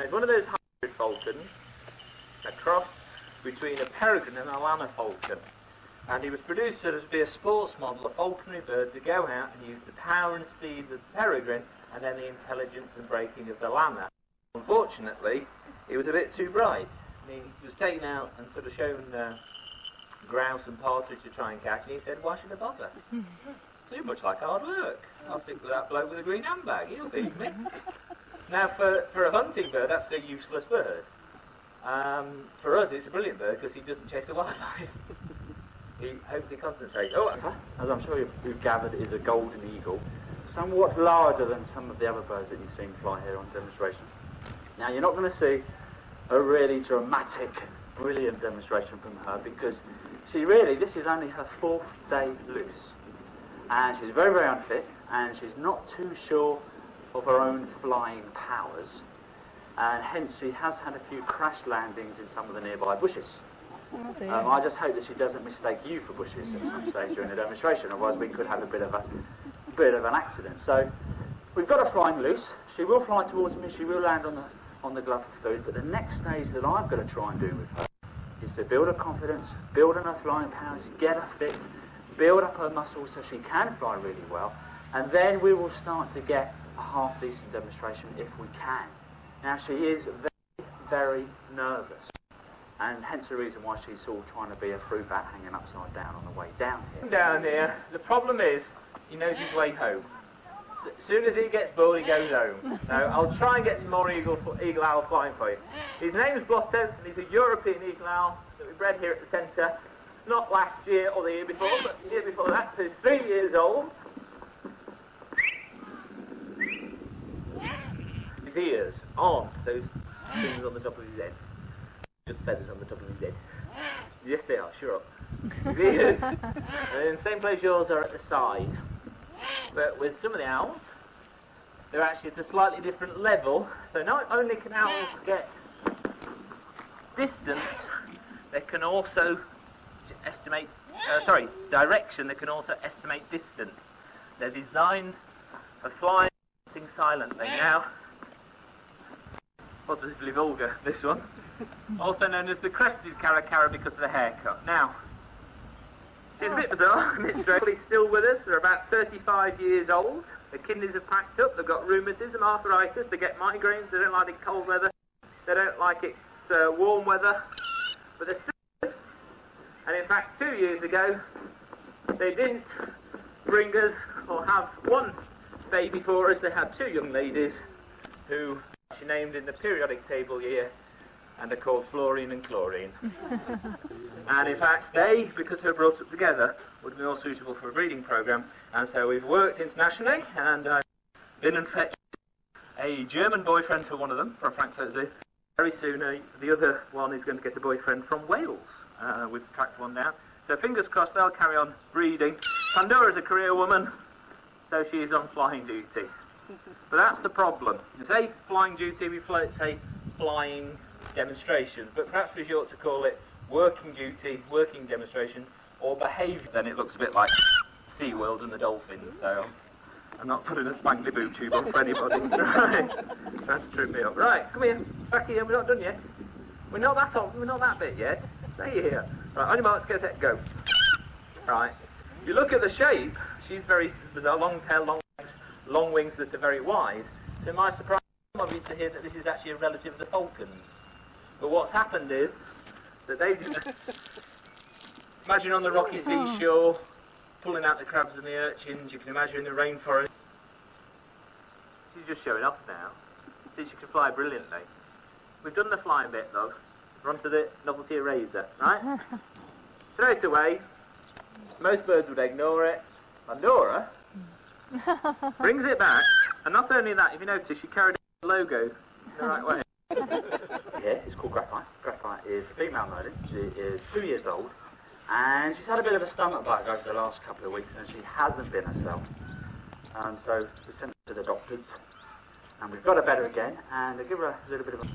Now it's one of those hybrid falcons, a cross between a peregrine and a llama falcon. And he was produced to be a sports model, a falconry bird to go out and use the power and speed of the peregrine and then the intelligence and breaking of the llama. Unfortunately, it was a bit too bright. He was taken out and sort of shown grouse and partridge to try and catch, and he said, why should I bother? It's too much like hard work. I'll stick with that bloke with a green handbag, he'll feed me. Now for a hunting bird, that's a useless bird. For us it's a brilliant bird because he doesn't chase the wildlife. He hopefully concentrates. Oh, as I'm sure you've gathered, is a golden eagle, somewhat larger than some of the other birds that you've seen fly here on demonstration. Now you're not going to see a really dramatic, brilliant demonstration from her because this is only her 4th day loose. And she's very, very unfit, and she's not too sure of her own flying powers. And hence she has had a few crash landings in some of the nearby bushes. Oh dear. I just hope that she doesn't mistake you for bushes at some stage during the demonstration, otherwise we could have a bit of an accident. So we've got her flying loose. She will fly towards me, she will land on the glove of food, but the next stage that I've got to try and do with her is to build her confidence, build on her flying powers, get her fit, build up her muscles so she can fly really well, and then we will start to get a half-decent demonstration if we can. Now she is very, very nervous, and hence the reason why she's sort of trying to be a fruit bat hanging upside down on the way down here. Down here, the problem is he knows his way home. As soon as he gets bored, he goes home. So I'll try and get some more eagle owl flying for you. His name is Blotto, and he's a European eagle owl that we bred here at the centre. Not last year or the year before, but the year before that. So he's 3 years old. His ears aren't those things on the top of his head. Just feathers on the top of his head. Yes, they are, sure. His ears are in the same place yours are at the side. But with some of the owls, they're actually at a slightly different level. So not only can owls get distance, they can also estimate, direction, they can also estimate distance. They're designed for flying silently. Now, positively vulgar, this one. Also known as the crested caracara because of the haircut. Now, it's a bit bizarre, and it's directly still with us. They're about 35 years old. Their kidneys are packed up. They've got rheumatism, arthritis. They get migraines. They don't like it cold weather. They don't like it warm weather. But they're still with us. And in fact, 2 years ago, they didn't bring us or have one baby for us. They had 2 young ladies who she named in the periodic table here, and they're called Fluorine and Chlorine. And in fact, they, because they're brought up together, would be more suitable for a breeding programme. And so we've worked internationally, and I've been and fetched a German boyfriend for one of them, from Frankfurt Zoo. Very soon, the other one is going to get a boyfriend from Wales. We've tracked one down. So fingers crossed they'll carry on breeding. Pandora's a career woman, so she is on flying duty. But that's the problem. We say flying duty, we say flying demonstrations, but perhaps we ought to call it working duty, working demonstrations, or behaviour. Then it looks a bit like SeaWorld and the dolphins, so I'm not putting a spangly boot tube on for anybody. Right, trying to trip me up. Right, come here, back here, we're not done yet. We're not that bit yet. Stay here. Right, on your marks, get set, go. Right, you look at the shape, she's very bizarre, long tail, long legs, long wings that are very wide. To my surprise, some of you to hear that this is actually a relative of the falcons. But what's happened is that they've imagine on the rocky seashore, pulling out the crabs and the urchins. You can imagine in the rainforest. She's just showing off now. See, she can fly brilliantly. We've done the flying bit, though. We're on to the novelty eraser, right? Straight away, most birds would ignore it. Pandora brings it back, and not only that, if you notice, she carried the logo in the right way. Yeah, it's called Graphite. Graphite is a female merlin. She is 2 years old, and she's had a bit of a stomach bug over the last couple of weeks, and she hasn't been herself. So we sent her to the doctors, and we've got her better again, and they give her a little bit of a